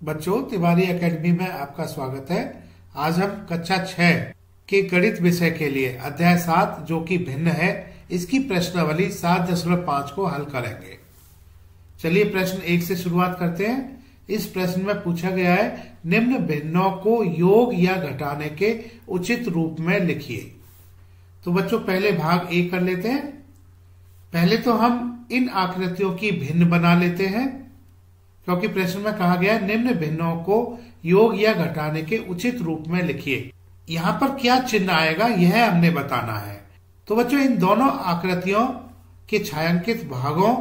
बच्चों, तिवारी एकेडमी में आपका स्वागत है। आज हम कक्षा 6 के गणित विषय के लिए अध्याय 7 जो कि भिन्न है, इसकी प्रश्नावली 7.5 को हल करेंगे। चलिए प्रश्न 1 से शुरुआत करते हैं। इस प्रश्न में पूछा गया है, निम्न भिन्नों को योग या घटाने के उचित रूप में लिखिए। तो बच्चों पहले भाग A कर लेते हैं। पहले तो हम इन आकृतियों की भिन्न बना लेते हैं, क्योंकि प्रश्न में कहा गया निम्न भिन्नों को योग या घटाने के उचित रूप में लिखिए। यहाँ पर क्या चिन्ह आएगा यह हमने बताना है। तो बच्चों इन दोनों आकृतियों के छायांकित भागों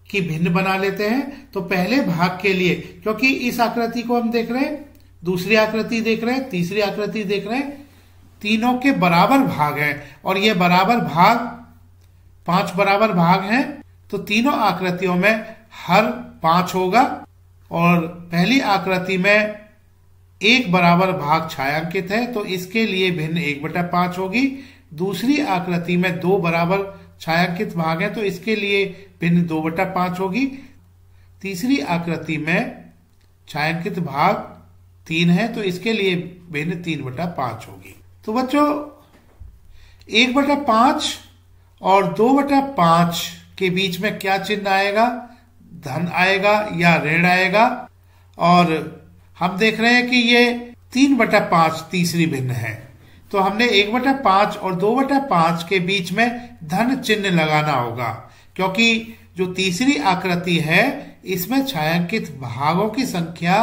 की भिन्न बना लेते हैं। तो पहले भाग के लिए, क्योंकि इस आकृति को हम देख रहे हैं, दूसरी आकृति देख रहे हैं, तीसरी आकृति देख रहे हैं, तीनों के बराबर भाग हैं और ये बराबर भाग 5 बराबर भाग हैं। तो तीनों आकृतियों में हर 5 होगा और पहली आकृति में 1 बराबर भाग छायांकित है, तो इसके लिए भिन्न 1/5 होगी। दूसरी आकृति में 2 बराबर छायांकित भाग है, तो इसके लिए भिन्न 2/5 होगी। तीसरी आकृति में छायांकित भाग 3 है, तो इसके लिए भिन्न 3/5 होगी। तो बच्चों 1/5 और 2/5 के बीच में क्या चिन्ह आएगा? धन आएगा या ऋण आएगा। और हम देख रहे हैं कि ये 3/5 तीसरी भिन्न है, तो हमने 1/5 और 2/5 के बीच में धन चिन्ह लगाना होगा, क्योंकि जो तीसरी आकृति है इसमें छायांकित भागों की संख्या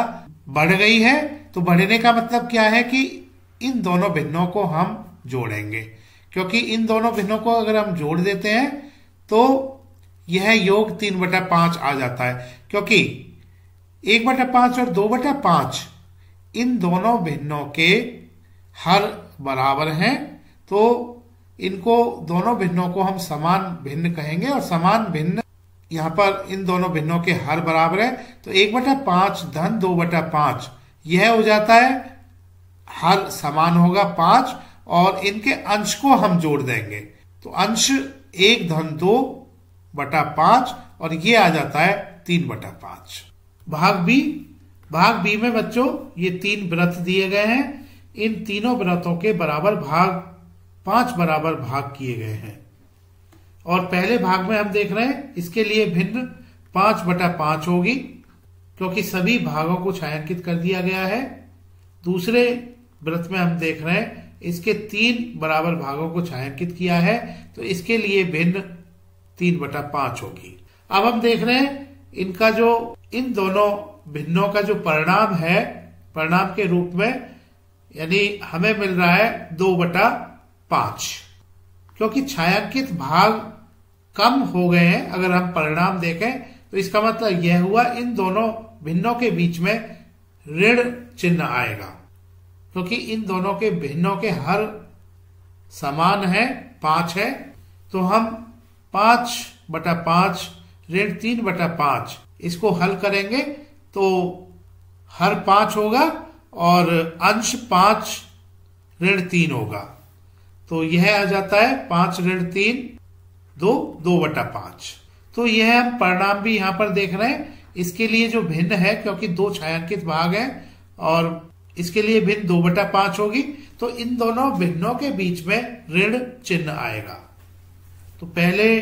बढ़ गई है। तो बढ़ने का मतलब क्या है कि इन दोनों भिन्नों को हम जोड़ेंगे, क्योंकि इन दोनों भिन्नों को अगर हम जोड़ देते हैं तो यह योग 3/5 आ जाता है, क्योंकि 1/5 और 2/5 इन दोनों भिन्नों के हर बराबर हैं। तो इनको दोनों भिन्नों को हम समान भिन्न कहेंगे और समान भिन्न यहाँ पर इन दोनों भिन्नों के हर बराबर है। तो 1/5 धन 2/5 यह हो जाता है, हर समान होगा 5 और इनके अंश को हम जोड़ देंगे, तो अंश 1 धन 2/5 और ये आ जाता है 3/5। भाग बी में बच्चों ये 3 वृत्त दिए गए हैं। इन तीनों वृत्तों के बराबर भाग 5 बराबर भाग किए गए हैं और पहले भाग में हम देख रहे हैं इसके लिए भिन्न 5/5 होगी, क्योंकि सभी भागों को छायांकित कर दिया गया है। दूसरे वृत्त में हम देख रहे हैं इसके 3 बराबर भागों को छायांकित किया है, तो इसके लिए भिन्न 3/5 होगी। अब हम देख रहे हैं इनका जो इन दोनों भिन्नों का जो परिणाम है, परिणाम के रूप में यानी हमें मिल रहा है 2/5, क्योंकि छायांकित भाग कम हो गए हैं। अगर हम परिणाम देखें तो इसका मतलब यह हुआ इन दोनों भिन्नों के बीच में ऋण चिन्ह आएगा, क्योंकि इन दोनों के भिन्नों के हर समान है, 5 है। तो हम 5/5 ऋण 3/5 इसको हल करेंगे तो हर 5 होगा और अंश 5 ऋण 3 होगा, तो यह आ जाता है 5 ऋण 3 2/5। तो यह हम परिणाम भी यहां पर देख रहे हैं। इसके लिए जो भिन्न है, क्योंकि 2 छायांकित भाग है और इसके लिए भिन्न 2/5 होगी, तो इन दोनों भिन्नों के बीच में ऋण चिन्ह आएगा। तो पहले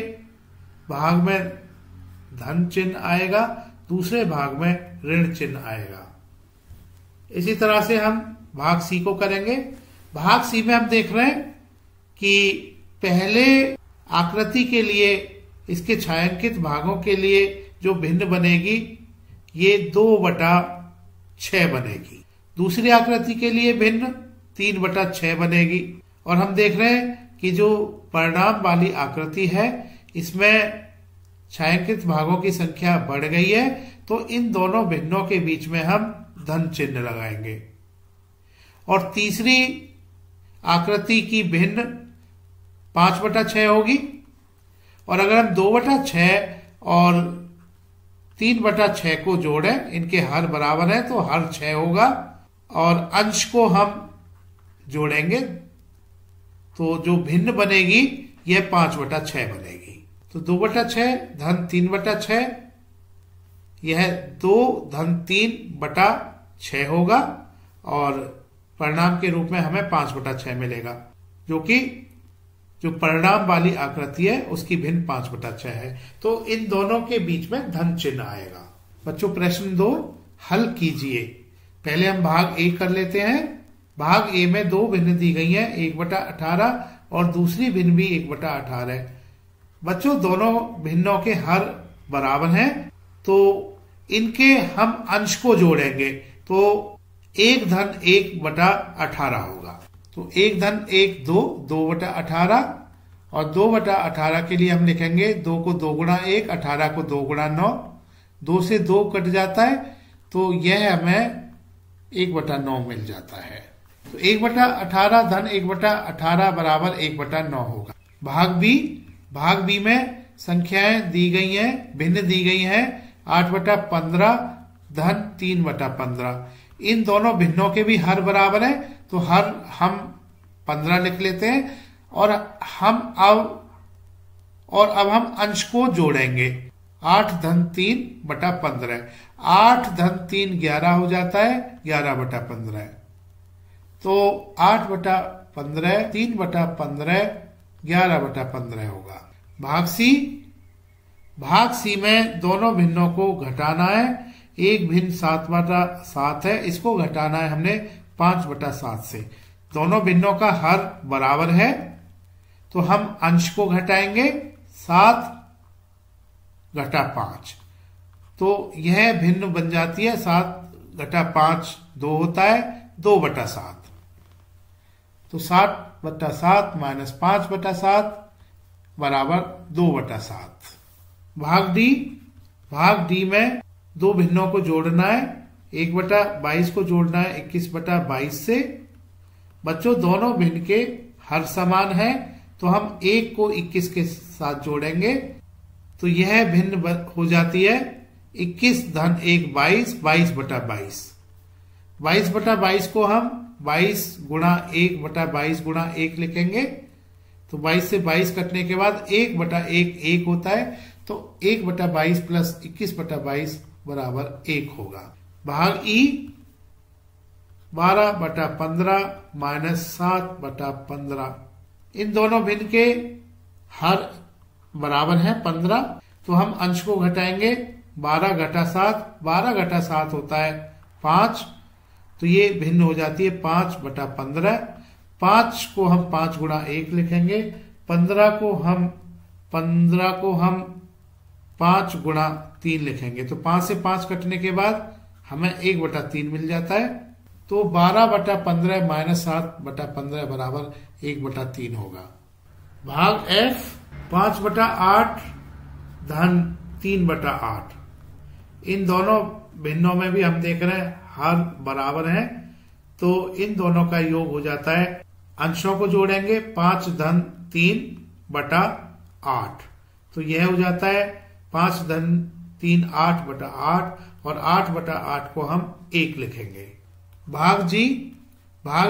भाग में धन चिन्ह आएगा, दूसरे भाग में ऋण चिन्ह आएगा। इसी तरह से हम भाग सी को करेंगे। भाग सी में हम देख रहे हैं कि पहले आकृति के लिए इसके छायांकित भागों के लिए जो भिन्न बनेगी ये 2/6 बनेगी। दूसरी आकृति के लिए भिन्न 3/6 बनेगी। और हम देख रहे हैं कि जो परिणाम वाली आकृति है इसमें छायांकित भागों की संख्या बढ़ गई है, तो इन दोनों भिन्नों के बीच में हम धन चिन्ह लगाएंगे। और तीसरी आकृति की भिन्न 5/6 होगी। और अगर हम 2/6 और 3/6 को जोड़ें, इनके हर बराबर है तो हर 6 होगा और अंश को हम जोड़ेंगे तो जो भिन्न बनेगी यह 5/6 बनेगी। तो 2/6 धन 3/6 यह 2 धन 3 बटा 6 होगा और परिणाम के रूप में हमें 5/6 मिलेगा, जो कि जो परिणाम वाली आकृति है उसकी भिन्न 5/6 है। तो इन दोनों के बीच में धन चिन्ह आएगा। बच्चों प्रश्न 2 हल कीजिए। पहले हम भाग ए कर लेते हैं। भाग ए में 2 भिन्न दी गई हैं, 1/18 और दूसरी भिन्न भी 1/18 है। बच्चों दोनों भिन्नों के हर बराबर हैं, तो इनके हम अंश को जोड़ेंगे तो 1-1/18 होगा। तो 1-1 2, 2/18 और 2/18 के लिए हम लिखेंगे 2 को 2 गुणा 1, 18 को 2 गुणा 9, 2 से 2 कट जाता है तो यह हमें 1/9 मिल जाता है। तो 1/18 धन 1/18 बराबर 1/9 होगा। भाग बी में संख्याएं दी गई हैं, भिन्न दी गई हैं, 8/15 धन 3/15। इन दोनों भिन्नों के भी हर बराबर है, तो हर हम 15 लिख लेते हैं और अब हम अंश को जोड़ेंगे। 8 धन 3/15, 8 धन 3 11 हो जाता है, 11/15। तो 8/15 3/15 11/15 होगा। भाग सी में दोनों भिन्नों को घटाना है। एक भिन्न 7/7 है, इसको घटाना है हमने 5/7 से। दोनों भिन्नों का हर बराबर है, तो हम अंश को घटाएंगे 7 घटा 5, तो यह भिन्न बन जाती है 7 घटा 5 2 होता है, 2/7। तो 7/7 माइनस 5/7 बराबर 2/7। भाग डी में 2 भिन्नों को जोड़ना है। 1/22 को जोड़ना है 21/22 से। बच्चों दोनों भिन्न के हर समान है, तो हम 1 को 21 के साथ जोड़ेंगे तो यह भिन्न हो जाती है 21 धन 1 22, 22/22। 22/22 को हम 22 गुणा 1/22 गुणा 1 लिखेंगे, तो 22 से 22 कटने के बाद 1/1 1 होता है, तो 1/22 प्लस 21/22 बराबर 1 होगा। भाग ई 12/15 माइनस 7/15। इन दोनों भिन्न के हर बराबर है 15, तो हम अंश को घटाएंगे 12 घटा 7, 12 घटा 7 होता है 5, तो ये भिन्न हो जाती है 5/15। 5 को हम 5 गुणा 1 लिखेंगे, 15 को हम 5 गुणा 3 लिखेंगे, तो 5 से 5 कटने के बाद हमें 1/3 मिल जाता है, तो 12/15 माइनस 7/15 बराबर 1/3 होगा। भाग एफ 5/8 धन 3/8। इन दोनों भिन्नों में भी हम देख रहे हैं हर बराबर हैं, तो इन दोनों का योग हो जाता है, अंशों को जोड़ेंगे 5 धन 3/8, तो यह हो जाता है 5 धन 3 8/8 और 8/8 को हम 1 लिखेंगे। भाग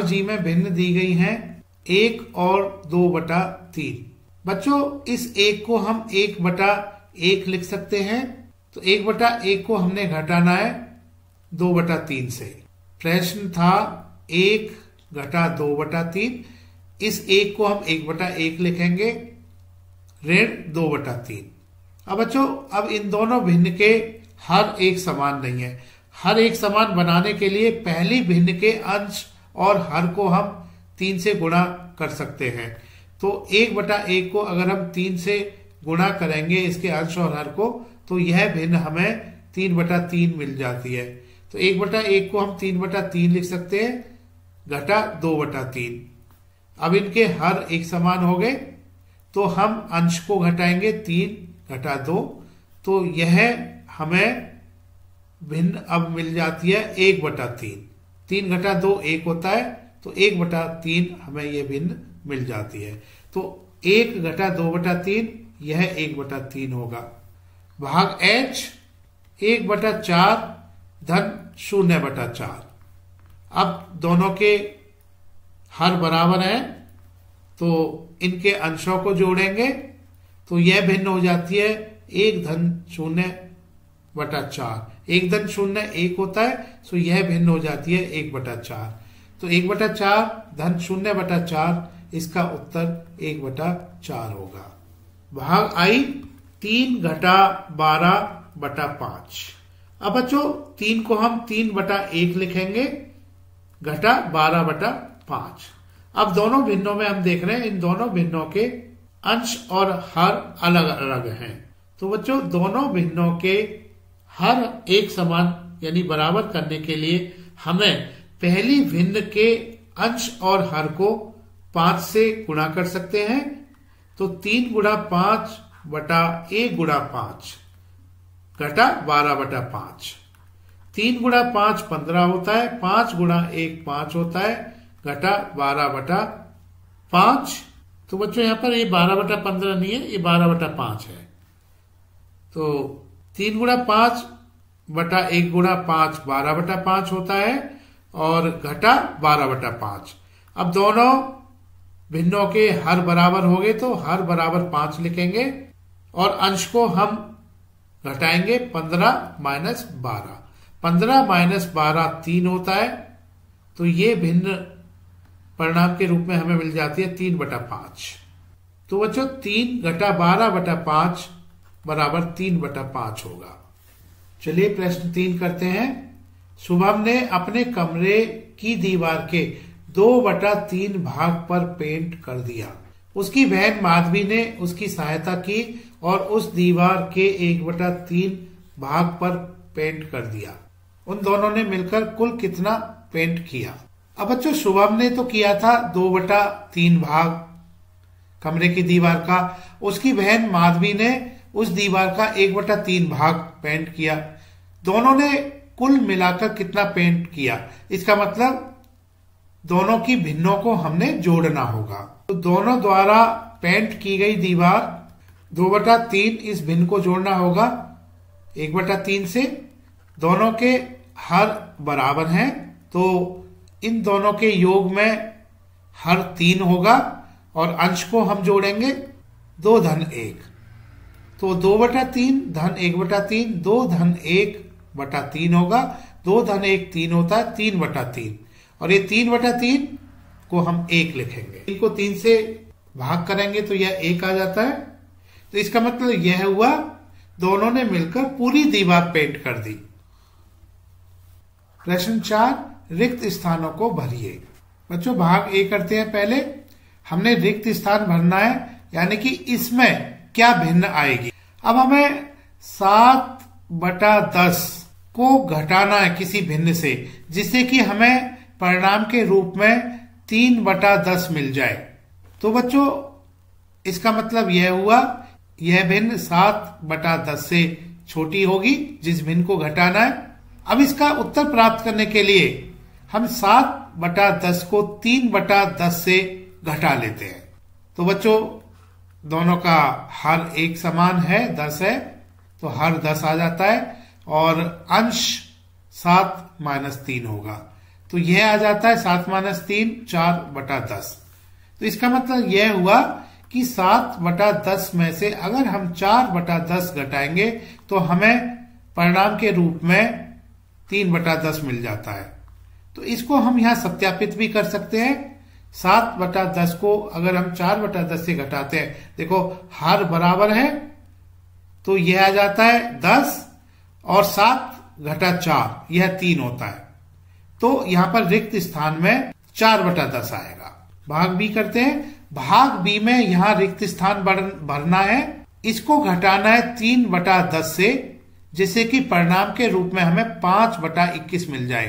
जी में भिन्न दी गई हैं 1 और 2/3। बच्चों इस 1 को हम 1/1 लिख सकते हैं, तो 1/1 को हमने घटाना है 2/3 से। प्रश्न था 1 घटा 2/3, इस 1 को हम 1/1 लिखेंगे ऋण 2/3। अब बच्चों अब इन दोनों भिन्न के हर एक समान नहीं है। हर एक समान बनाने के लिए पहली भिन्न के अंश और हर को हम 3 से गुणा कर सकते हैं। तो 1/1 को अगर हम 3 से गुणा करेंगे इसके अंश और हर को, तो यह भिन्न हमें 3/3 मिल जाती है। तो 1/1 को हम 3/3 लिख सकते हैं घटा 2/3। अब इनके हर एक समान हो गए, तो हम अंश को घटाएंगे 3 घटा 2, तो यह हमें भिन्न अब मिल जाती है 1/3। 3 घटा 2 1 होता है, तो 1/3 हमें यह भिन्न मिल जाती है। तो 1 घटा 2/3 यह 1/3 होगा। भाग एच 1/4 धन 0/4। अब दोनों के हर बराबर हैं, तो इनके अंशों को जोड़ेंगे, तो यह भिन्न हो जाती है 1 धन 0 बटा 4। 1 धन 0 1 होता है, सो यह भिन्न हो जाती है 1 बटा 4। तो 1 बटा 4 धन 0 बटा 4, इसका उत्तर 1 बटा 4 होगा। भाग आई 3 घटा 12 बटा 5। अब बच्चों 3 को हम 3 बटा 1 लिखेंगे, घटा 12 बटा 5। अब दोनों भिन्नों में हम देख रहे हैं, इन दोनों भिन्नों के अंश और हर अलग अलग हैं। तो बच्चों दोनों भिन्नों के हर एक समान यानी बराबर करने के लिए हमें पहली भिन्न के अंश और हर को 5 से गुणा कर सकते हैं। तो 3 गुणा 5 बटा 1 गुणा 5 घटा 12 बटा 5। 3 गुणा 5 15 होता है, 5 गुणा 1 5 होता है, घटा 12 बटा 5। तो बच्चों यहां पर ये 12 बटा 15 नहीं है, ये 12 बटा 5 है। तो 3 गुणा 5 बटा 1 गुणा 5 12 बटा 5 होता है और घटा 12 बटा 5। अब दोनों भिन्नों के हर बराबर हो गए तो हर बराबर 5 लिखेंगे और अंश को हम घटाएंगे 15 माइनस 12। 15 माइनस 12 3 होता है, तो ये भिन्न परिणाम के रूप में हमें मिल जाती है 3 बटा 5। तो बच्चों 3 घटा 12 बटा 5 बराबर 3 बटा 5 होगा। चलिए प्रश्न 3 करते हैं। शुभम ने अपने कमरे की दीवार के 2/3 भाग पर पेंट कर दिया। उसकी बहन माधवी ने उसकी सहायता की और उस दीवार के 1/3 भाग पर पेंट कर दिया। उन दोनों ने मिलकर कुल कितना पेंट किया? अब बच्चों शुभम ने तो किया था 2/3 भाग कमरे की दीवार का, उसकी बहन माधवी ने उस दीवार का 1/3 भाग पेंट किया। दोनों ने कुल मिलाकर कितना पेंट किया? इसका मतलब दोनों की भिन्नों को हमने जोड़ना होगा। तो दोनों द्वारा पेंट की गई दीवार 2/3 इस भिन्न को जोड़ना होगा 1/3 से। दोनों के हर बराबर हैं, तो इन दोनों के योग में हर 3 होगा और अंश को हम जोड़ेंगे 2 धन 1। तो 2/3 धन 1/3 2 धन 1/3 होगा। 2 धन 1 3 होता है, 3/3 और ये 3/3 को हम 1 लिखेंगे। इनको 3 से भाग करेंगे तो यह 1 आ जाता है। तो इसका मतलब यह हुआ दोनों ने मिलकर पूरी दीवार पेंट कर दी। प्रश्न 4 रिक्त स्थानों को भरिए। बच्चों भाग ए करते हैं। पहले हमने रिक्त स्थान भरना है, यानी कि इसमें क्या भिन्न आएगी। अब हमें 7/10 को घटाना है किसी भिन्न से, जिससे कि हमें परिणाम के रूप में 3/10 मिल जाए। तो बच्चों इसका मतलब यह हुआ यह भिन्न 7/10 से छोटी होगी, जिस भिन्न को घटाना है। अब इसका उत्तर प्राप्त करने के लिए हम 7/10 को 3/10 से घटा लेते हैं। तो बच्चों दोनों का हर एक समान है, 10 है, तो हर 10 आ जाता है और अंश 7 - 3 होगा। तो यह आ जाता है 7 - 3 4/10। तो इसका मतलब यह हुआ कि 7/10 में से अगर हम 4/10 घटाएंगे तो हमें परिणाम के रूप में 3/10 मिल जाता है। तो इसको हम यहां सत्यापित भी कर सकते हैं। 7/10 को अगर हम 4/10 से घटाते हैं, देखो हर बराबर है, तो यह आ जाता है 10 और 7 घटा 4 यह 3 होता है। तो यहां पर रिक्त स्थान में 4/10 आएगा। भाग बी करते हैं। भाग बी में यहां रिक्त स्थान भरना है, इसको घटाना है 3/10 से, जिससे कि परिणाम के रूप में हमें 5/21 मिल जाए।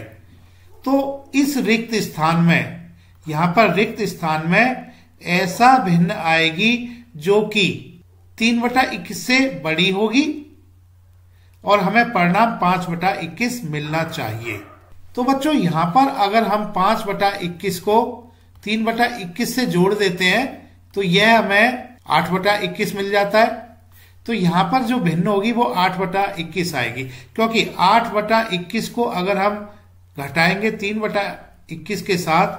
तो इस रिक्त स्थान में यहां पर रिक्त स्थान में ऐसा भिन्न आएगी जो कि 3/21 से बड़ी होगी और हमें परिणाम 5/21 मिलना चाहिए। तो बच्चों यहां पर अगर हम 5/21 को 3/21 से जोड़ देते हैं तो यह हमें 8/21 मिल जाता है। तो यहां पर जो भिन्न होगी वो 8/21 आएगी, क्योंकि 8/21 को अगर हम घटाएंगे 3/21 के साथ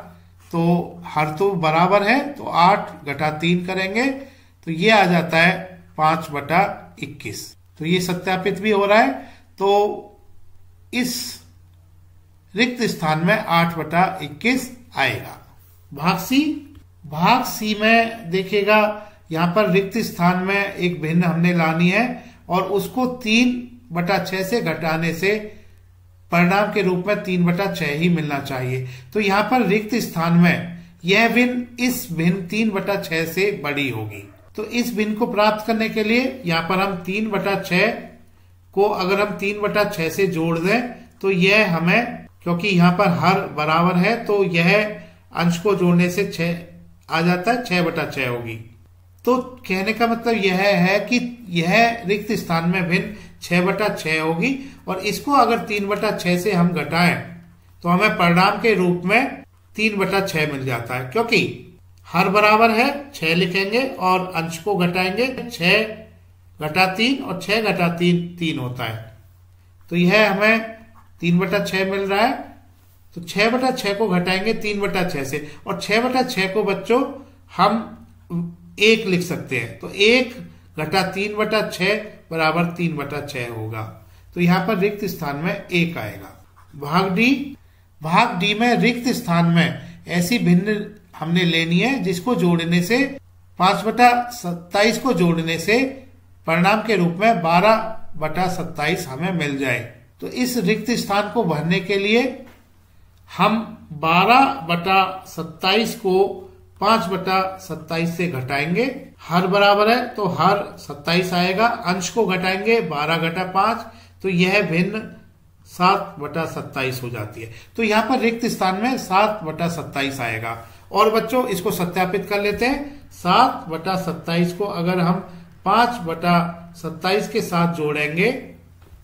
तो हर तो बराबर है, तो 8 घटा 3 करेंगे तो ये आ जाता है 5/21। तो ये सत्यापित भी हो रहा है। तो इस रिक्त स्थान में 8/21 आएगा। भाग सी में देखिएगा, यहां पर रिक्त स्थान में एक भिन्न हमने लानी है और उसको 3/6 से घटाने से परिणाम के रूप में 3/6 ही मिलना चाहिए। तो यहां पर रिक्त स्थान में यह भिन्न इस भिन्न 3/6 से बड़ी होगी। तो इस भिन्न को प्राप्त करने के लिए यहां पर हम 3/6 को अगर हम 3/6 से जोड़ दें तो यह हमें, क्योंकि यहां पर हर बराबर है तो यह अंश को जोड़ने से 6 आ जाता है, 6/6 होगी। तो कहने का मतलब यह है कि यह रिक्त स्थान में भिन्न 6/6 होगी और इसको अगर 3/6 से हम घटाएं तो हमें परिणाम के रूप में 3/6 मिल जाता है। क्योंकि हर बराबर है 6 लिखेंगे और अंश को घटाएंगे, 6 घटा 3 और 6 घटा 3 3 होता है। तो यह हमें 3/6 मिल रहा है। तो 6/6 को घटाएंगे 3/6 से और 6/6 को बच्चों हम 1 लिख सकते हैं। तो 1 घटा 3/6 बराबर 3/6 होगा। तो यहां पर रिक्त स्थान में 1 आएगा। भाग डी में रिक्त स्थान में ऐसी भिन्न हमने लेनी है जिसको जोड़ने से 5/27 को जोड़ने से परिणाम के रूप में 12/27 हमें मिल जाए। तो इस रिक्त स्थान को भरने के लिए हम 12/27 को 5/27 से घटाएंगे। हर बराबर है तो हर 27 आएगा, अंश को घटाएंगे 12/5 तो यह भिन्न 7/27 हो जाती है। तो यहां पर रिक्त स्थान में 7/27 आएगा। और बच्चों इसको सत्यापित कर लेते हैं। 7/27 को अगर हम 5/27 के साथ जोड़ेंगे,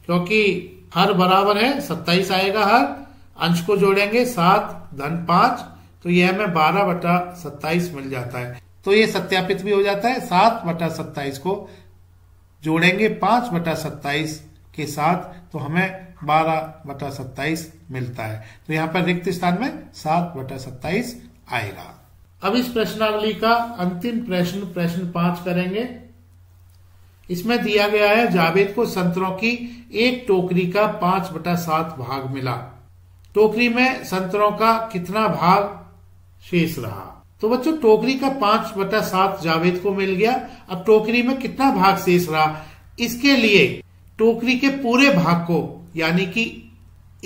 क्योंकि हर बराबर है 27 आएगा हर, अंश को जोड़ेंगे 7 धन 5 तो यह हमें 12/27 मिल जाता है। तो ये सत्यापित भी हो जाता है। 7/27 को जोड़ेंगे 5/27 के साथ तो हमें 12/27 मिलता है। तो यहां पर रिक्त स्थान में 7/27 आएगा। अब इस प्रश्नावली का अंतिम प्रश्न 5 करेंगे। इसमें दिया गया है जावेद को संतरों की एक टोकरी का 5/7 भाग मिला। टोकरी में संतरों का कितना भाग शेष रहा? तो बच्चों टोकरी का 5/7 जावेद को मिल गया। अब टोकरी में कितना भाग शेष रहा, इसके लिए टोकरी के पूरे भाग को यानी कि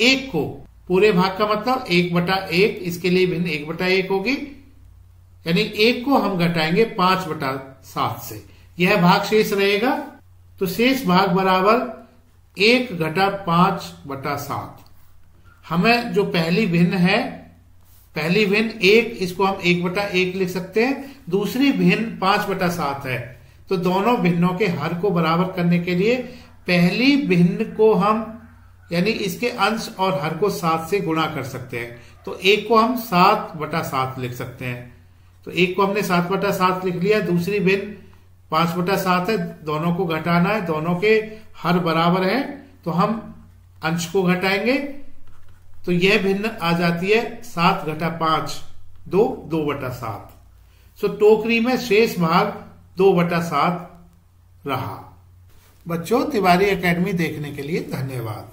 1 को, पूरे भाग का मतलब 1/1, इसके लिए भिन्न 1/1 होगी, यानी 1 को हम घटाएंगे 5/7 से, यह भाग शेष रहेगा। तो शेष भाग बराबर 1 घटा 5/7। हमें जो पहली भिन्न है, पहली भिन्न 1, इसको हम 1/1 लिख सकते हैं। दूसरी भिन्न 5/7 है। तो दोनों भिन्नों के हर को बराबर करने के लिए पहली भिन्न को हम यानी इसके अंश और हर को 7 से गुणा कर सकते हैं। तो 1 को हम 7/7 लिख सकते हैं। तो 1 को हमने 7/7 लिख लिया। दूसरी भिन्न 5/7 है, दोनों को घटाना है, दोनों के हर बराबर है तो हम अंश को घटाएंगे। तो यह भिन्न आ जाती है 7 घटा 5 2, 2/7। सो टोकरी में शेष भाग 2/7 रहा। बच्चों तिवारी एकेडमी देखने के लिए धन्यवाद।